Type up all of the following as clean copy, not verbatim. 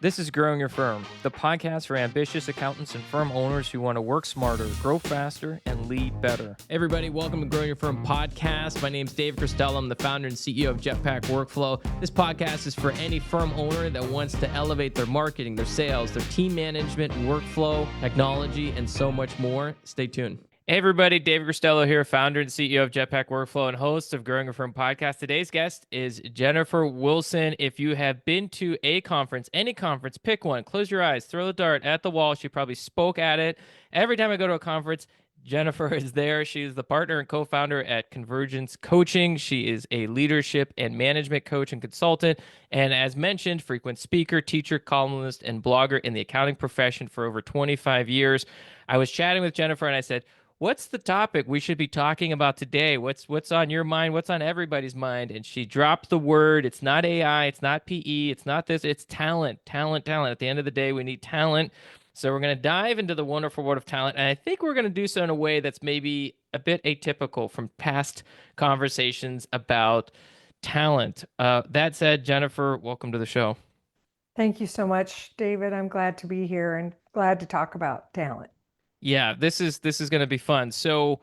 This is Growing Your Firm, the podcast for ambitious accountants and firm owners who want to work smarter, grow faster, and lead better. Hey everybody, welcome to Growing Your Firm podcast. My name is Dave Cristella. I'm the founder and CEO of Jetpack Workflow. This podcast is for any firm owner that wants to elevate their marketing, their sales, their team management, workflow, technology, and so much more. Stay tuned. Hey everybody, Dave Cristella here, founder and CEO of Jetpack Workflow and host of Growing Your Firm podcast. Today's guest is Jennifer Wilson. If you have been to a conference, any conference, pick one, close your eyes, throw the dart at the wall. She probably spoke at it. Every time I go to a conference, Jennifer is there. She's the partner and co-founder at Convergence Coaching. She is a leadership and management coach and consultant. And as mentioned, frequent speaker, teacher, columnist, and blogger in the accounting profession for over 25 years. I was chatting with Jennifer and I said, what's the topic we should be talking about today? What's on your mind? What's on everybody's mind? And she dropped the word. It's not AI. It's not PE. It's not this. It's talent. At the end of the day, we need talent. So we're going to dive into the wonderful world of talent. And I think we're going to do so in a way that's maybe a bit atypical from past conversations about talent. That said, Jennifer, welcome to the show. Thank you so much, David. I'm glad to be here and glad to talk about talent. Yeah, this is going to be fun. So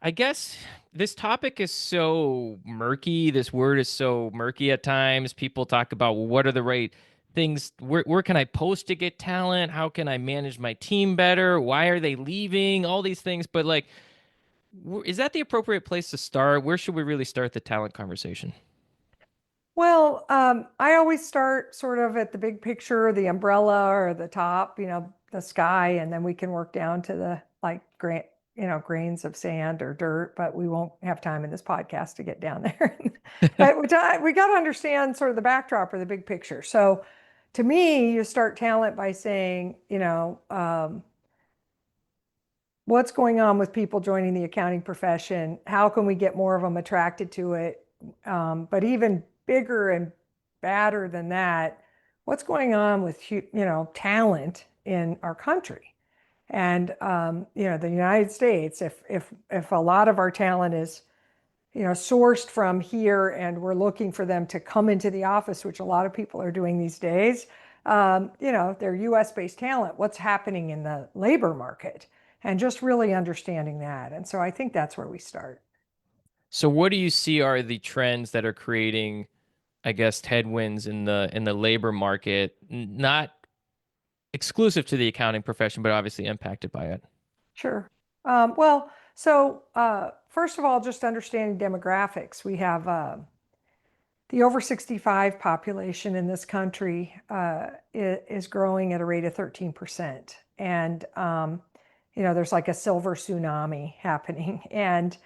I guess this topic is so murky. This word is so murky at times. People talk about, well, what are the right things? Where can I post to get talent? How can I manage my team better? Why are they leaving? All these things. But like, is that the appropriate place to start? Where should we really start the talent conversation? Well, I always start sort of at the big picture, the umbrella or the top, the sky, and then we can work down to the grains of sand or dirt, but we won't have time in this podcast to get down there. But we got to understand sort of the backdrop or the big picture. So to me, you start talent by saying, what's going on with people joining the accounting profession? How can we get more of them attracted to it? But even bigger and badder than that, what's going on with talent in our country? And the United States, if a lot of our talent is sourced from here and we're looking for them to come into the office, which a lot of people are doing these days, they're US based talent. What's happening in the labor market? And just really understanding that. And so I think that's where we start. So what do you see are the trends that are creating, I guess, headwinds in the labor market, not exclusive to the accounting profession, but obviously impacted by it? Sure. First of all, just understanding demographics. We have the over 65 population in this country is growing at a rate of 13%. And, there's like a silver tsunami happening. And,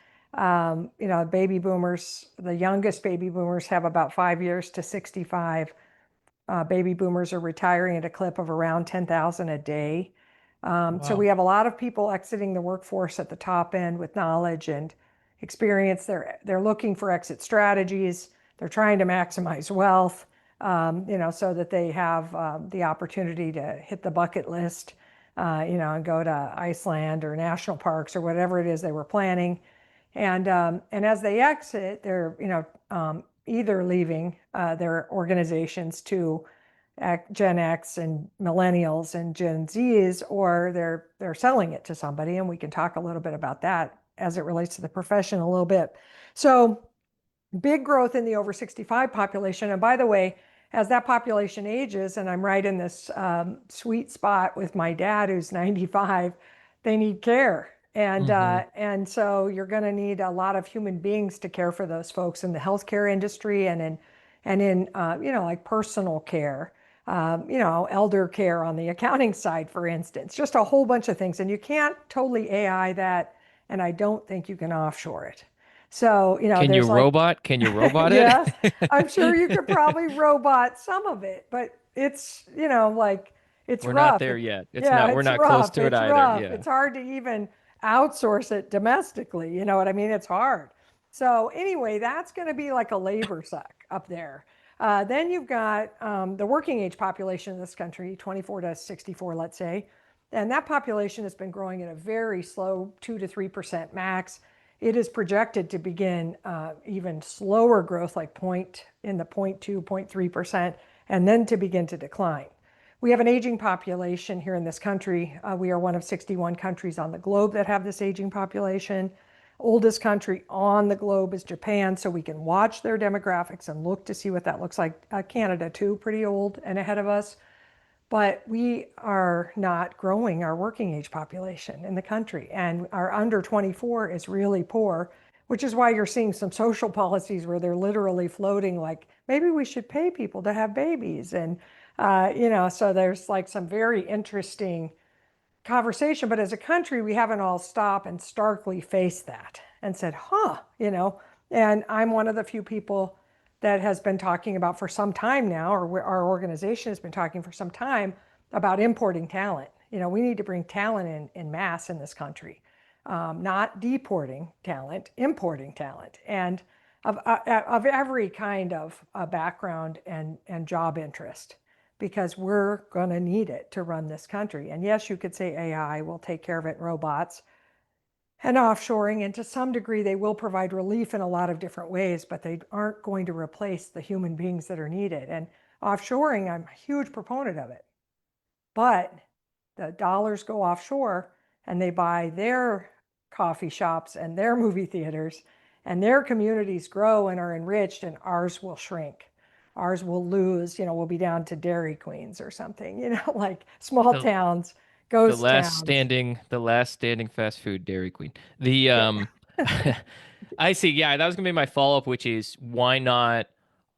baby boomers, the youngest baby boomers have about 5 years to 65. Baby boomers are retiring at a clip of around 10,000 a day. Wow. So we have a lot of people exiting the workforce at the top end with knowledge and experience. They're looking for exit strategies. They're trying to maximize wealth, so that they have the opportunity to hit the bucket list, and go to Iceland or national parks or whatever it is they were planning. And as they exit, they're either leaving their organizations to Gen X and millennials and Gen Zs, or they're selling it to somebody, and we can talk a little bit about that as it relates to the profession a little bit. So big growth in the over 65 population. And by the way, as that population ages, and I'm right in this sweet spot with my dad who's 95, they need care. And so you're going to need a lot of human beings to care for those folks in the healthcare industry and in like personal care, elder care on the accounting side, for instance, just a whole bunch of things. And you can't totally AI that, and I don't think you can offshore it. So, Can you robot it? Yes, I'm sure you could probably robot some of it, but it's, it's We're rough. not there yet. We're not rough. close to it either. Rough. Yeah. It's hard to even outsource it domestically. You know what I mean? It's hard. So anyway, that's going to be like a labor suck up there. Then you've got the working age population in this country, 24 to 64, let's say. And that population has been growing at a very slow 2 to 3% max. It is projected to begin even slower growth, like in the 0.2, 0.3%, and then to begin to decline. we have an aging population here in this country. We are one of 61 countries on the globe that have this aging population. Oldest country on the globe is Japan, so we can watch their demographics and look to see what that looks like. Canada too, pretty old and ahead of us. But we are not growing our working age population in the country, and our under 24 is really poor, which is why you're seeing some social policies where they're literally floating like maybe we should pay people to have babies. And, so there's like some very interesting conversation. But as a country, we haven't all stopped and starkly faced that and said, and I'm one of the few people that has been talking about for some time now, or our organization has been talking for some time about importing talent. We need to bring talent in mass in this country, not deporting talent, importing talent, and of every kind of background and job interest, because we're going to need it to run this country. And yes, you could say AI will take care of it, robots, and offshoring, and to some degree they will provide relief in a lot of different ways, but they aren't going to replace the human beings that are needed. And offshoring, I'm a huge proponent of it, but the dollars go offshore and they buy their coffee shops and their movie theaters, and their communities grow and are enriched, and ours will shrink. Ours will lose, we'll be down to Dairy Queens or something, like small The towns, ghost towns. the last standing fast food Dairy Queen. The Yeah, I see. Yeah, that was gonna be my follow-up, which is why not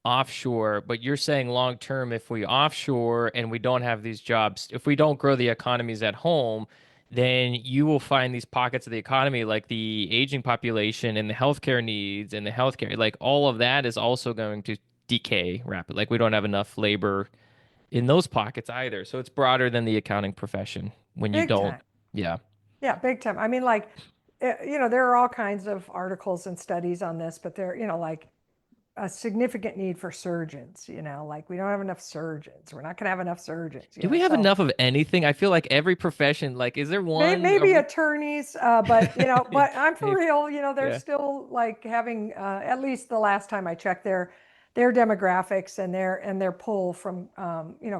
offshore? But you're saying long term, if we offshore and we don't have these jobs, if we don't grow the economies at home, then you will find these pockets of the economy, like the aging population and the healthcare needs and the healthcare, like all of that is also going to decay rapidly. Like we don't have enough labor in those pockets either. So it's broader than the accounting profession when you big don't. time. Yeah. Yeah, big time. I mean, like, there are all kinds of articles and studies on this, but they're, like a significant need for surgeons, like we don't have enough surgeons. We're not going to have enough surgeons, Do we have so enough of anything? I feel like every profession, like, is there one? Are maybe we? attorneys, but but I'm for Maybe. real. They're Yeah. still like having, at least the last time I checked, their demographics and their pull from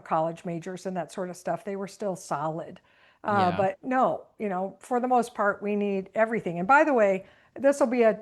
college majors and that sort of stuff. They were still solid, Yeah. but no, for the most part, we need everything. And by the way, this will be a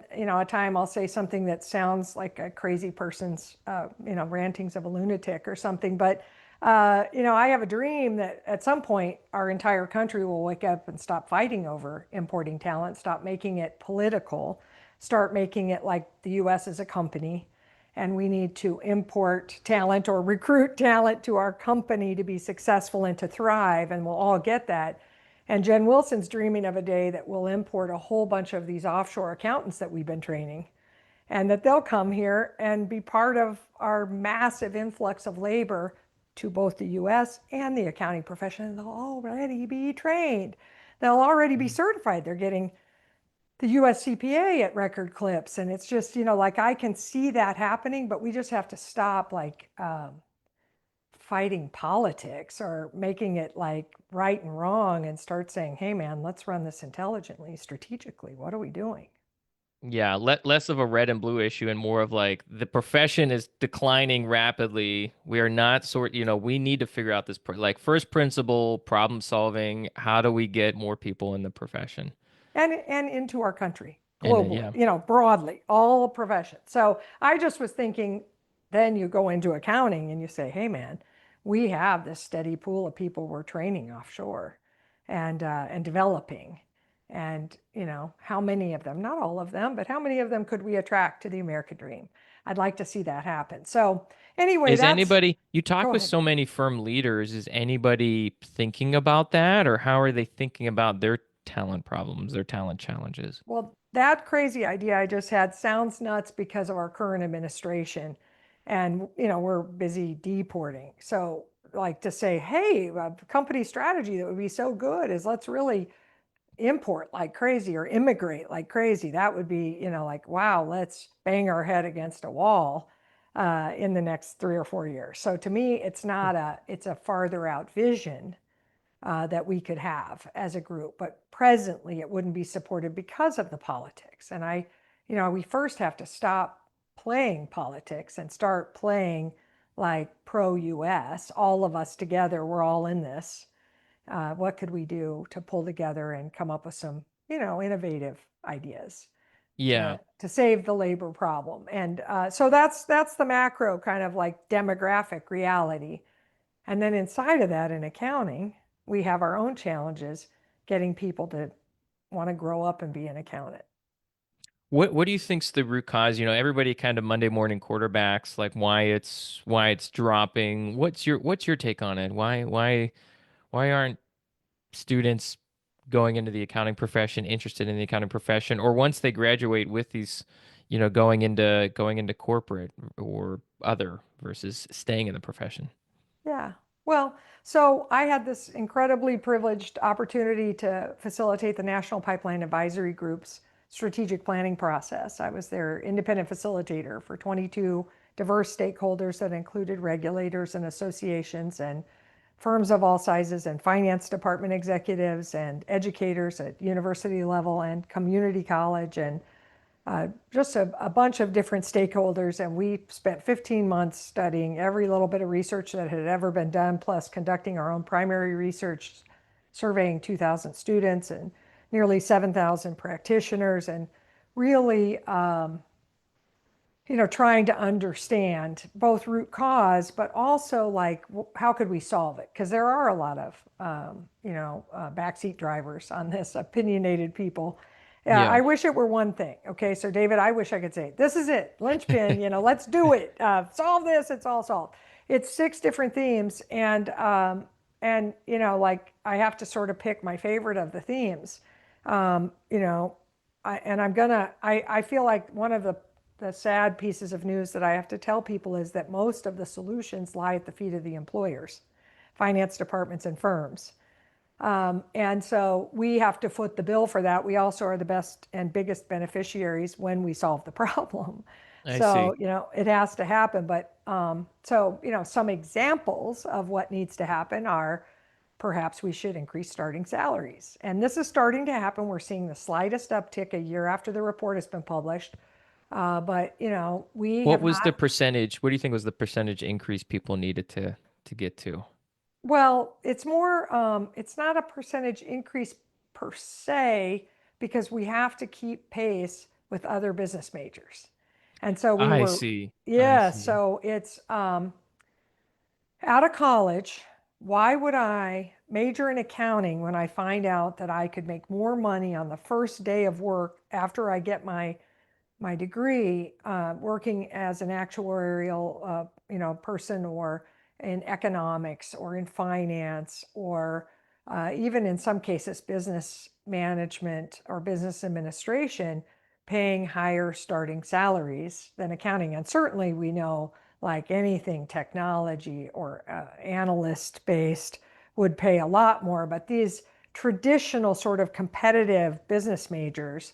time I'll say something that sounds like a crazy person's rantings of a lunatic or something, but I have a dream that at some point our entire country will wake up and stop fighting over importing talent, stop making it political, start making it like the US is a company, and we need to import talent or recruit talent to our company to be successful and to thrive, and we'll all get that. And Jen Wilson's dreaming of a day that we'll import a whole bunch of these offshore accountants that we've been training, and that they'll come here and be part of our massive influx of labor to both the US and the accounting profession. And they'll already be trained. They'll already be certified. They're getting the US CPA at record clips. And it's just, like I can see that happening, but we just have to stop like fighting politics or making it like right and wrong and start saying, hey, man, let's run this intelligently, strategically. What are we doing? Yeah. Less of a red and blue issue and more of like the profession is declining rapidly. We are not we need to figure out this, like first principle problem solving. How do we get more people in the profession? And into our country And globally, yeah. broadly, all professions. So I just was thinking, then you go into accounting and you say, hey, man, we have this steady pool of people we're training offshore and developing. And, how many of them, not all of them, but how many of them could we attract to the American dream? I'd like to see that happen. So anyway, Is that's, anybody, you talk go with ahead. so many firm leaders, is anybody thinking about that or how are they thinking about their talent problems, their talent challenges? Well, that crazy idea I just had sounds nuts because of our current administration. And, we're busy deporting. So, like to say, hey, a company strategy that would be so good is let's really import like crazy or immigrate like crazy. That would be, like, wow, let's bang our head against a wall in the next 3 or 4 years. So to me, it's a farther out vision that we could have as a group. But presently, it wouldn't be supported because of the politics. And we first have to stop playing politics and start playing like pro-US, all of us together, we're all in this. What could we do to pull together and come up with some, innovative ideas Yeah. to save the labor problem? And so that's the macro kind of like demographic reality. And then inside of that, in accounting, we have our own challenges getting people to want to grow up and be an accountant. What do you think's the root cause? Everybody kind of Monday morning quarterbacks, like why it's dropping. What's your take on it? Why aren't students going into the accounting profession interested in the accounting profession, or once they graduate with these, going into corporate or other versus staying in the profession? Yeah. Well, so I had this incredibly privileged opportunity to facilitate the National Pipeline Advisory Group's strategic planning process. I was their independent facilitator for 22 diverse stakeholders that included regulators and associations and firms of all sizes and finance department executives and educators at university level and community college and just a bunch of different stakeholders. And we spent 15 months studying every little bit of research that had ever been done, plus conducting our own primary research, surveying 2,000 students and nearly 7,000 practitioners, and really trying to understand both root cause, but also like how could we solve it? Because there are a lot of backseat drivers on this, opinionated people. Yeah. I wish it were one thing. Okay, so David, I wish I could say this is it, linchpin. Let's do it. Solve this. It's all solved. It's 6 different themes, and like I have to sort of pick my favorite of the themes. Um, you know, I feel like one of the sad pieces of news that I have to tell people is that most of the solutions lie at the feet of the employers, finance departments, and firms. And so we have to foot the bill for that. We also are the best and biggest beneficiaries when we solve the problem. I So, see. it has to happen. But some examples of what needs to happen are perhaps we should increase starting salaries. And this is starting to happen. We're seeing the slightest uptick a year after the report has been published. But we What have was the not. percentage? What do you think was the percentage increase people needed to get to? Well, it's more. It's not a percentage increase per se because we have to keep pace with other business majors, and so we I were. see. I Yeah. see. So it's out of college. Why would I major in accounting when I find out that I could make more money on the first day of work after I get my degree, working as an actuarial person, or in economics, or in finance, or even in some cases business management or business administration, paying higher starting salaries than accounting? And certainly we know, like anything technology or analyst based would pay a lot more, but these traditional sort of competitive business majors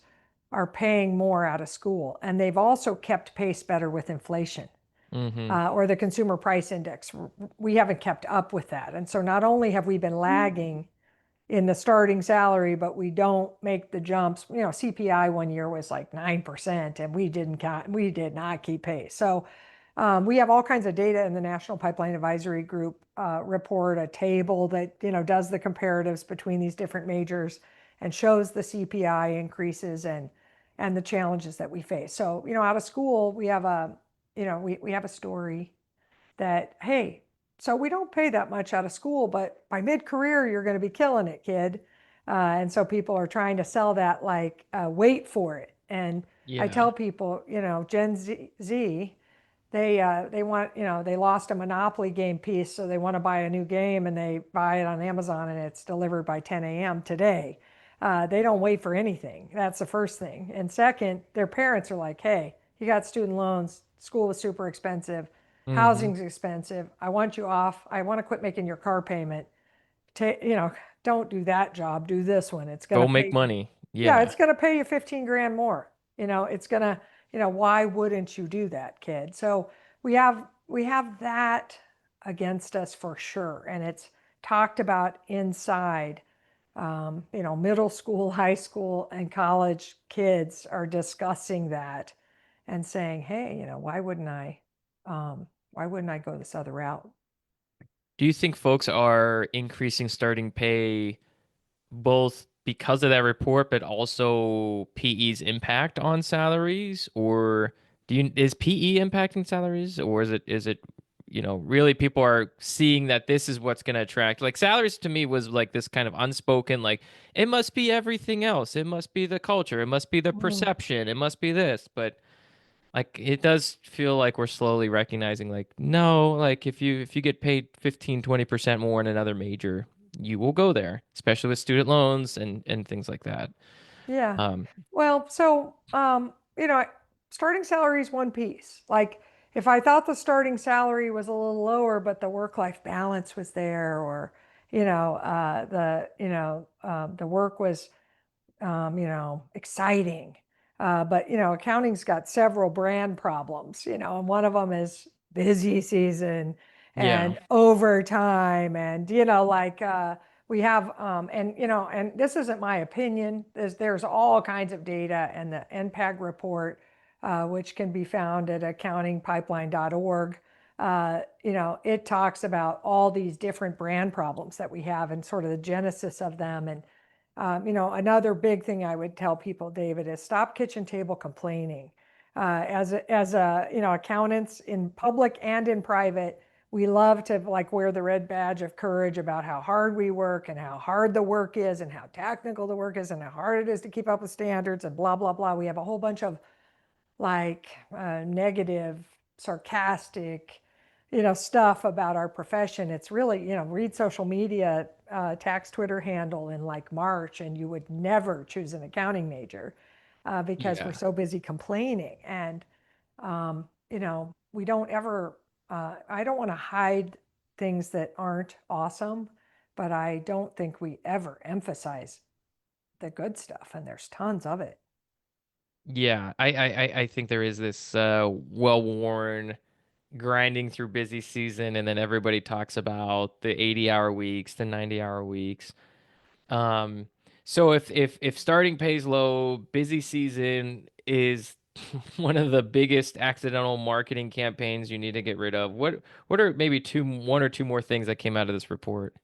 are paying more out of school. And they've also kept pace better with inflation, Mm-hmm. or the consumer price index. We haven't kept up with that. And so not only have we been lagging in the starting salary, but we don't make the jumps. CPI one year was like 9%, and we did not keep pace. So we have all kinds of data in the National Pipeline Advisory Group report, a table that does the comparatives between these different majors and shows the CPI increases and the challenges that we face. So out of school, we have we have a story that, hey, so we don't pay that much out of school, but by mid-career, you're going to be killing it, kid. And so people are trying to sell that like, wait for it. And I Yeah. tell people, Gen Z, they want, they lost a Monopoly game piece, so they want to buy a new game, and they buy it on Amazon, and it's delivered by 10 a.m. today. They don't wait for anything. That's the first thing. And second, their parents are like, hey, you got student loans, school is super expensive, Mm-hmm. housing's expensive. I want you off. I want to quit making your car payment. Don't do that job. Do this one. It's going Go to make pay you. money. Yeah, Yeah. it's going to pay you 15 grand more. It's going to, why wouldn't you do that, kid? So we have that against us for sure. And it's talked about inside. Middle school, high school, and college kids are discussing that and saying, hey, why wouldn't I why wouldn't I go this other route? Do you think folks are increasing starting pay both because of that report, but also PE's impact on salaries? Or is PE impacting salaries, or is it, really people are seeing that this is what's going to attract? Like salaries to me was like this kind of unspoken, like it must be everything else. It must be the culture. It must be the Mm. perception. It must be this. But like it does feel like we're slowly recognizing like no, like if you get paid 15-20% more in another major, you will go there, especially with student loans and things like that. Yeah. um Well, so, starting salary is one piece. Like, if I thought the starting salary was a little lower, but the work-life balance was there, or, the work was exciting. But accounting's got several brand problems, and one of them is busy season yeah, and overtime, and we have, and this isn't my opinion. There's all kinds of data, and the NPAG report, which can be found at accountingpipeline.org. It talks about all these different brand problems that we have and sort of the genesis of them. And another big thing I would tell people, David, is stop kitchen table complaining. Accountants in public and in private, we love to like wear the red badge of courage about how hard we work and how hard the work is and how technical the work is and how hard it is to keep up with standards and blah, blah, blah. We have a whole bunch of like negative, sarcastic, stuff about our profession. It's really, read social media, tax Twitter handle in like March, and you would never choose an accounting major because we're yeah, so busy complaining. And, we don't ever, I don't want to hide things that aren't awesome, but I don't think we ever emphasize the good stuff, and there's tons of it. yeah. I think there is this well-worn grinding through busy season, and then everybody talks about the 80-hour weeks, the 90-hour weeks. Um, so if starting pays low, busy season is one of the biggest accidental marketing campaigns you need to get rid of. What are maybe one or two more things that came out of this report?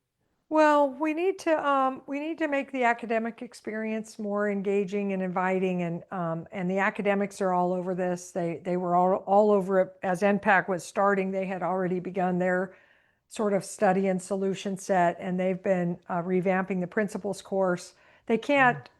Well, we need to make the academic experience more engaging and inviting, and the academics are all over this. They were all over it as NPAC was starting. They had already begun their sort of study and solution set, and they've been revamping the principles course. They can't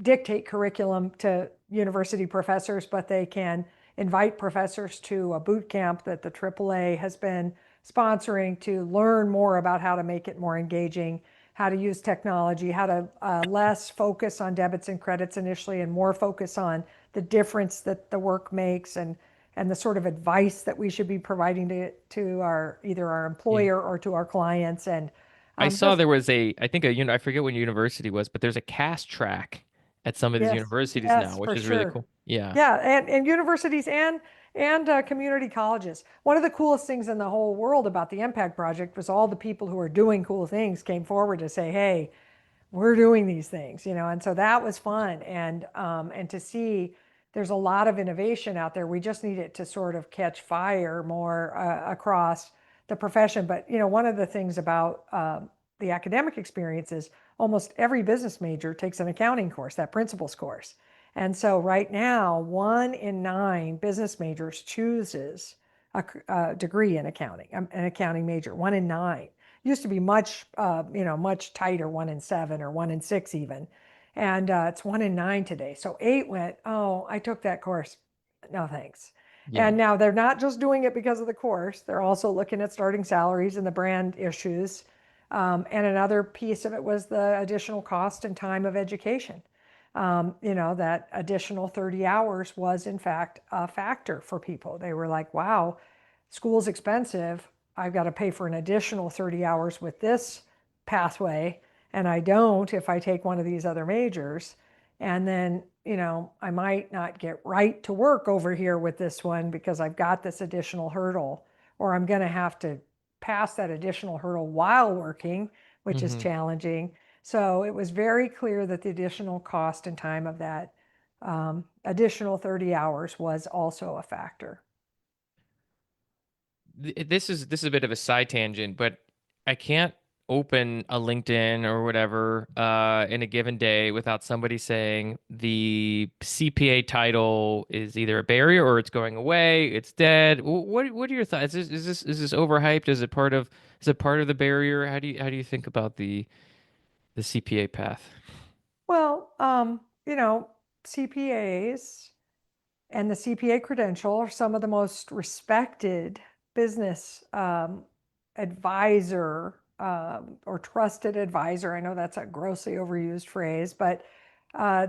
dictate curriculum to university professors, but they can invite professors to a boot camp that the AAA has been sponsoring to learn more about how to make it more engaging, how to use technology, how to less focus on debits and credits initially and more focus on the difference that the work makes, and the sort of advice that we should be providing to our either our Yeah. employer or to our clients. And I saw just there was I think I forget what university it was, but there's a cast track at some of these yes, universities now, yes, which for is really sure. cool. Yeah. Yeah, and universities and community colleges. One of the coolest things in the whole world about the Impact Project was all the people who are doing cool things came forward to say, "Hey, we're doing these things," and so that was fun. And to see there's a lot of innovation out there. We just need it to sort of catch fire more across the profession. But one of the things about the academic experience is almost every business major takes an accounting course, that principles course. And so right now, 1 in 9 business majors chooses a degree in accounting, an accounting major. 1 in 9 used to be much tighter, 1 in 7 or 1 in 6 even. And it's 1 in 9 today. So 8 went, oh, I took that course. No, thanks. Yeah. And now they're not just doing it because of the course, they're also looking at starting salaries and the brand issues. And another piece of it was the additional cost and time of education. That additional 30 hours was in fact a factor for people. They were like, wow, school's expensive. I've got to pay for an additional 30 hours with this pathway, and I don't if I take one of these other majors. And then, I might not get right to work over here with this one because I've got this additional hurdle, or I'm going to have to pass that additional hurdle while working, which is Hmm. challenging. So it was very clear that the additional cost and time of that additional 30 hours was also a factor. this is a bit of a side tangent, but I can't open a LinkedIn or whatever in a given day without somebody saying the CPA title is either a barrier or it's going away, it's dead. What are your thoughts? Is this overhyped? Is it part of the barrier? How do you think about the CPA path? Well, CPAs and the CPA credential are some of the most respected business advisor or trusted advisor. I know that's a grossly overused phrase, but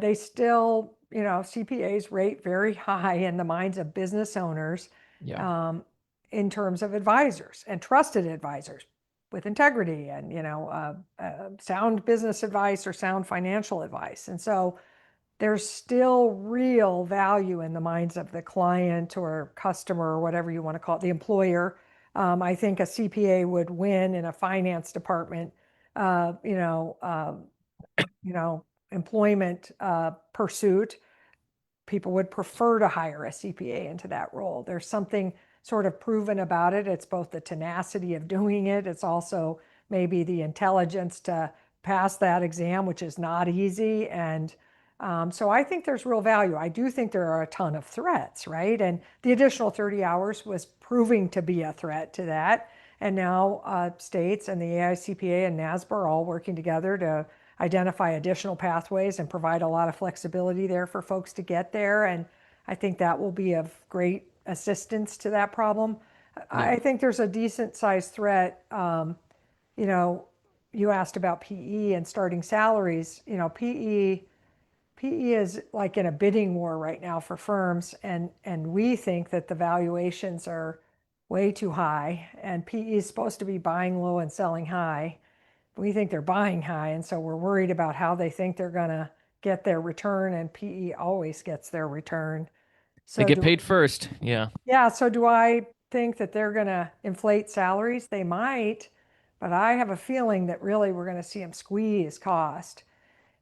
they still, CPAs rate very high in the minds of business owners Yeah. um, in terms of advisors and trusted advisors with integrity and, sound business advice or sound financial advice. And so there's still real value in the minds of the client or customer or whatever you want to call it, the employer. I think a CPA would win in a finance department, uh, you know, um, employment pursuit. People would prefer to hire a CPA into that role. There's something sort of proven about it. It's both the tenacity of doing it. It's also maybe the intelligence to pass that exam, which is not easy. And so I think there's real value. I do think there are a ton of threats, right? And the additional 30 hours was proving to be a threat to that. And now states and the AICPA and NASBA are all working together to identify additional pathways and provide a lot of flexibility there for folks to get there. And I think that will be of great assistance to that problem. Yeah. I think there's a decent sized threat. You know, you asked about PE and starting salaries. PE is like in a bidding war right now for firms, and we think that the valuations are way too high, and PE is supposed to be buying low and selling high. We think they're buying high, and so we're worried about how they think they're going to get their return, and PE always gets their return. They So get do paid first. Yeah. yeah, so do I think that they're going to inflate salaries? They might, but I have a feeling that really we're going to see them squeeze cost.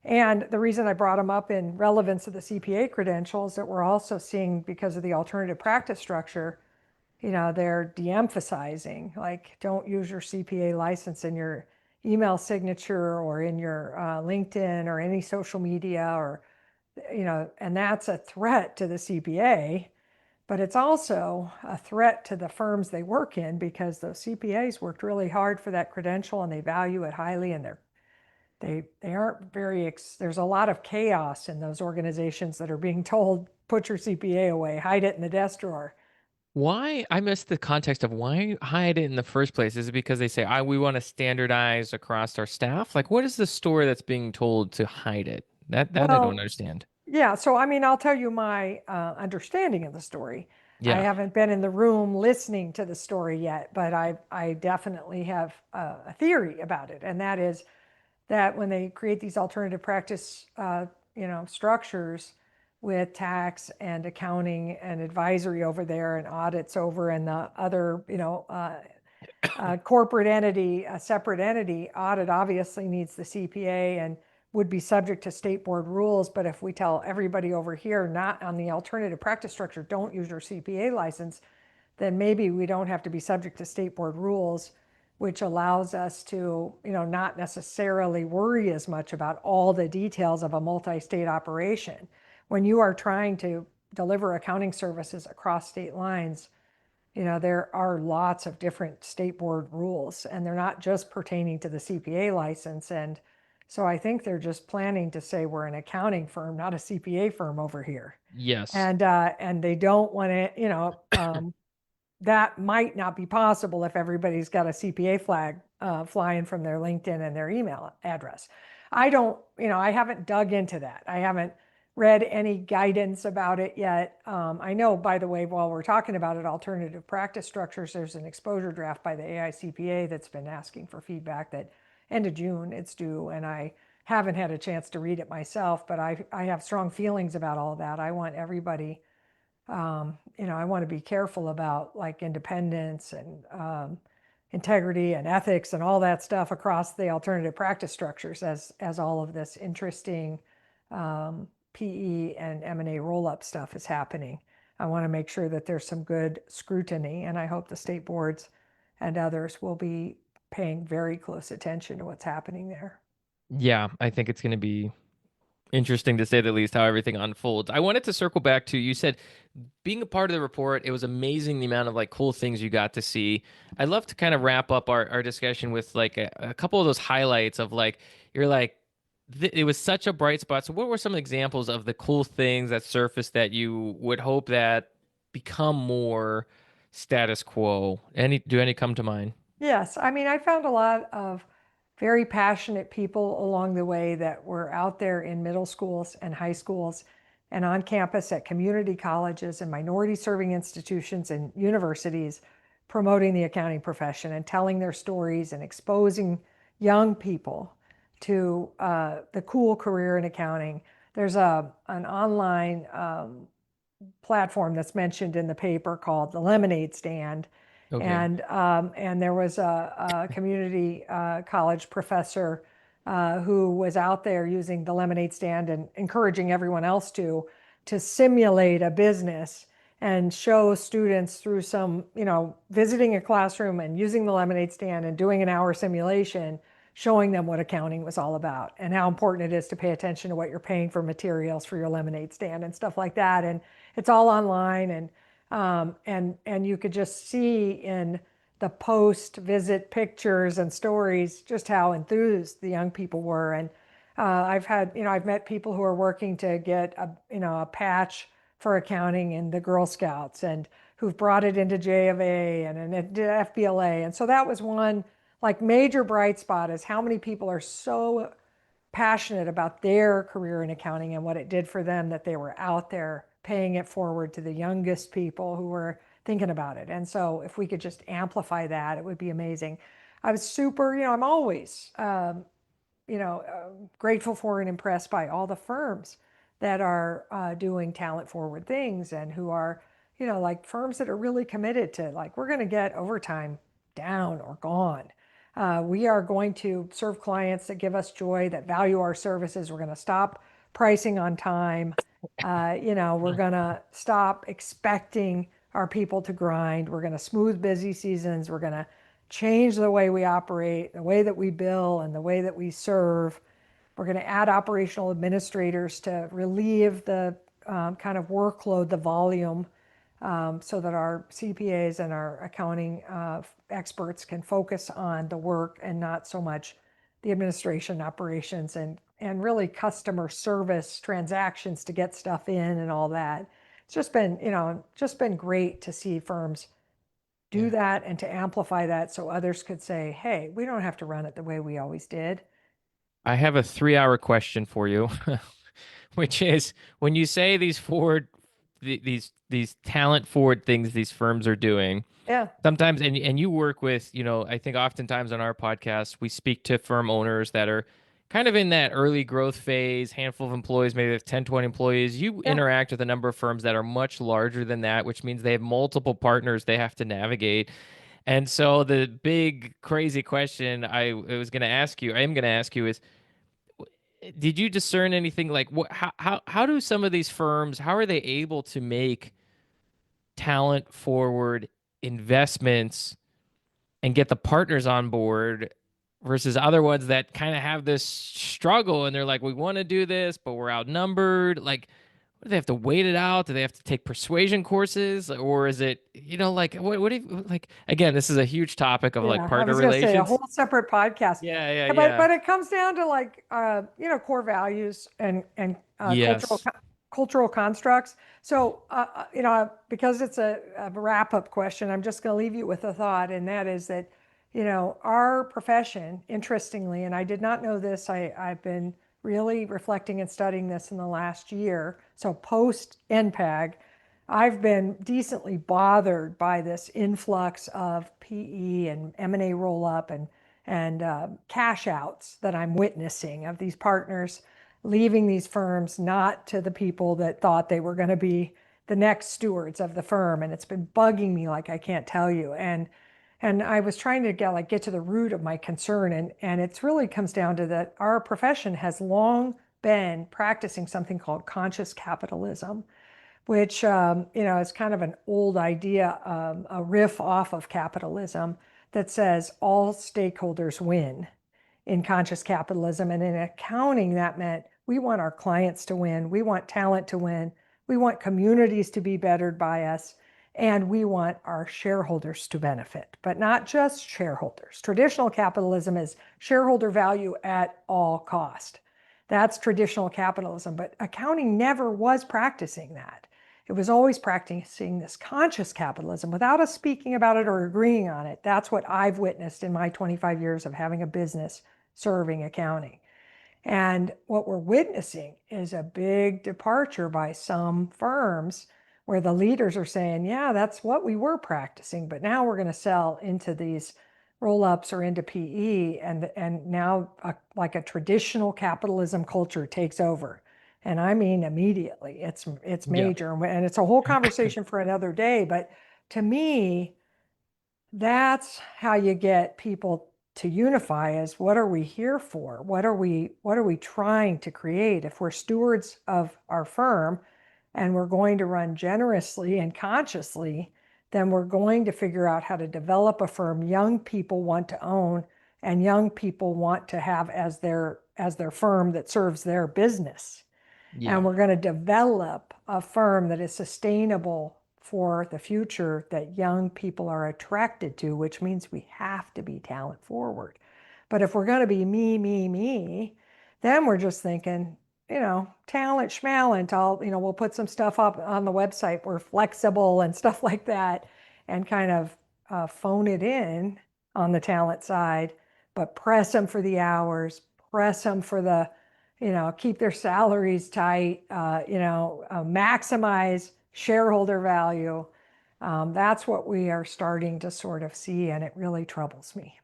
And the reason I brought them up in relevance of the CPA credentials that we're also seeing because of the alternative practice structure, they're de-emphasizing, like don't use your CPA license in your email signature or in your LinkedIn or any social media or, and that's a threat to the CPA, but it's also a threat to the firms they work in because those CPAs worked really hard for that credential and they value it highly and they aren't very, there's a lot of chaos in those organizations that are being told, put your CPA away, hide it in the desk drawer. Why? I missed the context of why hide it in the first place. Is it because they say, we want to standardize across our staff? Like, what is the story that's being told to hide it? That I don't Well, understand. yeah, so I mean, I'll tell you my understanding of the story. I Yeah. haven't been in the room listening to the story yet, but I definitely have a theory about it, and that is that when they create these alternative practice, structures with tax and accounting and advisory over there and audits over and the other, corporate entity, a separate entity, audit obviously needs the CPA and would be subject to state board rules. But if we tell everybody over here, not on the alternative practice structure, don't use your CPA license, then maybe we don't have to be subject to state board rules, which allows us to, not necessarily worry as much about all the details of a multi-state operation. When you are trying to deliver accounting services across state lines, there are lots of different state board rules, and they're not just pertaining to the CPA license. And so I think they're just planning to say we're an accounting firm, not a CPA firm over here. Yes. And they don't want to, that might not be possible if everybody's got a CPA flag flying from their LinkedIn and their email address. I don't, I haven't dug into that. I haven't read any guidance about it yet. I know, by the way, while we're talking about it, alternative practice structures, there's an exposure draft by the AICPA that's been asking for feedback that end of June it's due. And I haven't had a chance to read it myself, but I have strong feelings about all of that. I want everybody, I want to be careful about like independence and integrity and ethics and all that stuff across the alternative practice structures as all of this interesting PE and M&A roll-up stuff is happening. I want to make sure that there's some good scrutiny, and I hope the state boards and others will be paying very close attention to what's happening there. Yeah, I think it's going to be interesting to say the least how everything unfolds. I wanted to circle back to you said being a part of the report, it was amazing the amount of like cool things you got to see. I'd love to kind of wrap up our discussion with like a couple of those highlights of like you're like it was such a bright spot. So what were some examples of the cool things that surfaced that you would hope that become more status quo? Any come to mind? Yes, I mean, I found a lot of very passionate people along the way that were out there in middle schools and high schools and on campus at community colleges and minority serving institutions and universities promoting the accounting profession and telling their stories and exposing young people to the cool career in accounting. There's an online platform that's mentioned in the paper called the Lemonade Stand. Okay. And there was a community college professor who was out there using the Lemonade Stand and encouraging everyone else to simulate a business and show students through some, visiting a classroom and using the Lemonade Stand and doing an hour simulation, showing them what accounting was all about and how important it is to pay attention to what you're paying for materials for your lemonade stand and stuff like that. And it's all online, and you could just see in the post visit pictures and stories just how enthused the young people were. And I've met people who are working to get a patch for accounting in the Girl Scouts and who've brought it into J of A and FBLA. And so that was one like major bright spot, is how many people are so passionate about their career in accounting and what it did for them, that they were out there paying it forward to the youngest people who were thinking about it. And so if we could just amplify that, it would be amazing. I was super, I'm always, grateful for and impressed by all the firms that are doing talent forward things and who are, like firms that are really committed to like, we're going to get overtime down or gone. We are going to serve clients that give us joy, that value our services. We're going to stop pricing on time. We're going to stop expecting our people to grind. We're going to smooth busy seasons. We're going to change the way we operate, the way that we bill, and the way that we serve. We're going to add operational administrators to relieve the kind of workload, the volume, so that our CPAs and our accounting experts can focus on the work and not so much the administration operations and really customer service transactions to get stuff in and all that. It's just been great to see firms do Yeah. that and to amplify that so others could say, hey, we don't have to run it the way we always did. I have a 3 hour question for you, which is when you say these talent forward things these firms are doing, Yeah, sometimes and you work with, I think oftentimes on our podcast we speak to firm owners that are kind of in that early growth phase, handful of employees, maybe they have 10, 20 employees. You yeah, interact with a number of firms that are much larger than that, which means they have multiple partners they have to navigate. And so the big crazy question I am going to ask you is, did you discern anything like how do some of these firms, how are they able to make talent forward investments and get the partners on board versus other ones that kind of have this struggle and they're like, we want to do this, but we're outnumbered. Like, do they have to wait it out? Do they have to take persuasion courses? Or is it, like, what do you, like, again, this is a huge topic of like yeah. I partner was going to say a relations. whole separate podcast. Yeah, yeah, Yeah, yeah. but it comes down to like core values and Yes. cultural constructs. So because it's a wrap up question, I'm just going to leave you with a thought, and that is that our profession, interestingly, and I did not know this. I've been really reflecting and studying this in the last year. So post NPAG, I've been decently bothered by this influx of PE and M&A roll up and cash outs that I'm witnessing of these partners leaving these firms not to the people that thought they were going to be the next stewards of the firm. And it's been bugging me like I can't tell you. And I was trying to get to the root of my concern. And it's really comes down to that our profession has long been practicing something called conscious capitalism, which is kind of an old idea, a riff off of capitalism that says all stakeholders win in conscious capitalism. And in accounting, that meant we want our clients to win, we want talent to win, we want communities to be bettered by us, and we want our shareholders to benefit, but not just shareholders. Traditional capitalism is shareholder value at all cost. That's traditional capitalism, but accounting never was practicing that. It was always practicing this conscious capitalism without us speaking about it or agreeing on it. That's what I've witnessed in my 25 years of having a business serving accounting. And what we're witnessing is a big departure by some firms where the leaders are saying, yeah, that's what we were practicing, but now we're going to sell into these roll-ups or into PE, and now like a traditional capitalism culture takes over. And I mean immediately. It's major, and it's a whole conversation for another day. But to me, that's how you get people to unify. Is what are we here for? What are we trying to create? If we're stewards of our firm and we're going to run generously and consciously, then we're going to figure out how to develop a firm young people want to own and young people want to have as their firm that serves their business. And we're going to develop a firm that is sustainable for the future, that young people are attracted to, which means we have to be talent forward. But if we're going to be me, then we're just thinking, talent schmalent, we'll put some stuff up on the website. We're flexible and stuff like that, and kind of phone it in on the talent side, but press them for the hours, press them for the, keep their salaries tight, maximize shareholder value. That's what we are starting to sort of see, and it really troubles me.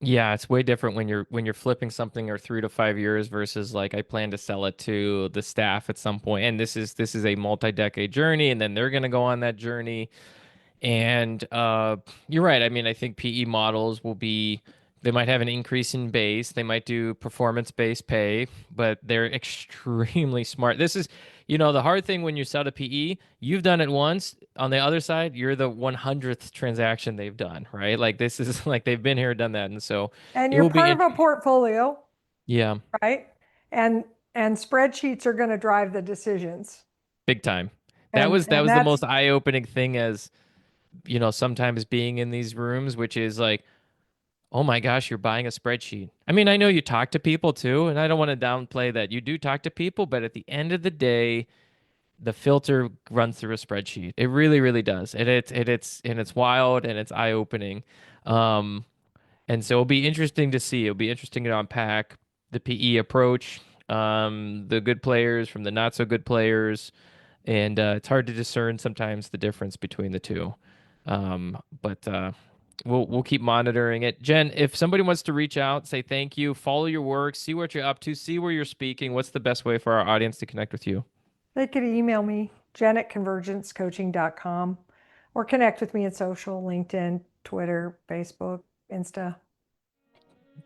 Yeah, it's way different when you're flipping something or 3 to 5 years versus like I plan to sell it to the staff at some point. And this is a multi-decade journey, and then they're going to go on that journey. And you're right. I mean, I think PE models they might have an increase in base. They might do performance-based pay, but they're extremely smart. This is, the hard thing when you sell to PE, you've done it once. On the other side, you're the 100th transaction they've done, right? Like this is like they've been here, done that. And so And it you're will be, part of a portfolio, yeah, right? And spreadsheets are going to drive the decisions. big time. And That was the that's most eye-opening thing as, sometimes being in these rooms, which is like, oh my gosh, you're buying a spreadsheet. I mean, I know you talk to people too, and I don't want to downplay that. You do talk to people, but at the end of the day, the filter runs through a spreadsheet. It really, really does. And it's wild and it's eye-opening. Um, and so it'll be interesting to see. It'll be interesting to unpack the PE approach, the good players from the not so good players. And it's hard to discern sometimes the difference between the two. But we'll keep monitoring it. Jen, if somebody wants to reach out, say thank you, follow your work, see what you're up to, see where you're speaking, what's the best way for our audience to connect with you? They could email me, jen@convergencecoaching.com, or connect with me in social, LinkedIn, Twitter, Facebook, Insta.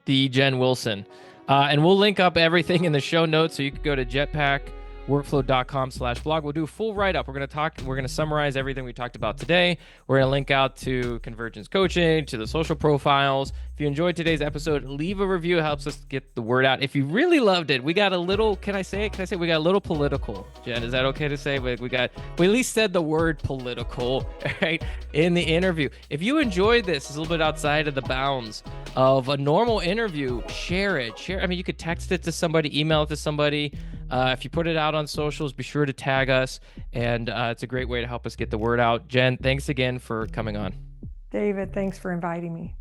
The Jen Wilson. And we'll link up everything in the show notes, so you can go to jetpackworkflow.com/blog. We'll do a full write-up. We're going to summarize everything we talked about today. We're going to link out to Convergence Coaching, to the social profiles. If you enjoyed today's episode, leave a review. It helps us get the word out. If you really loved it, we got a little, can I say it? Can I say we got a little political? Jen, is that okay to say? We at least said the word political, right, in the interview. If you enjoyed this, it's a little bit outside of the bounds of a normal interview, share it. I mean, you could text it to somebody, email it to somebody. If you put it out on socials, be sure to tag us. And it's a great way to help us get the word out. Jen, thanks again for coming on. David, thanks for inviting me.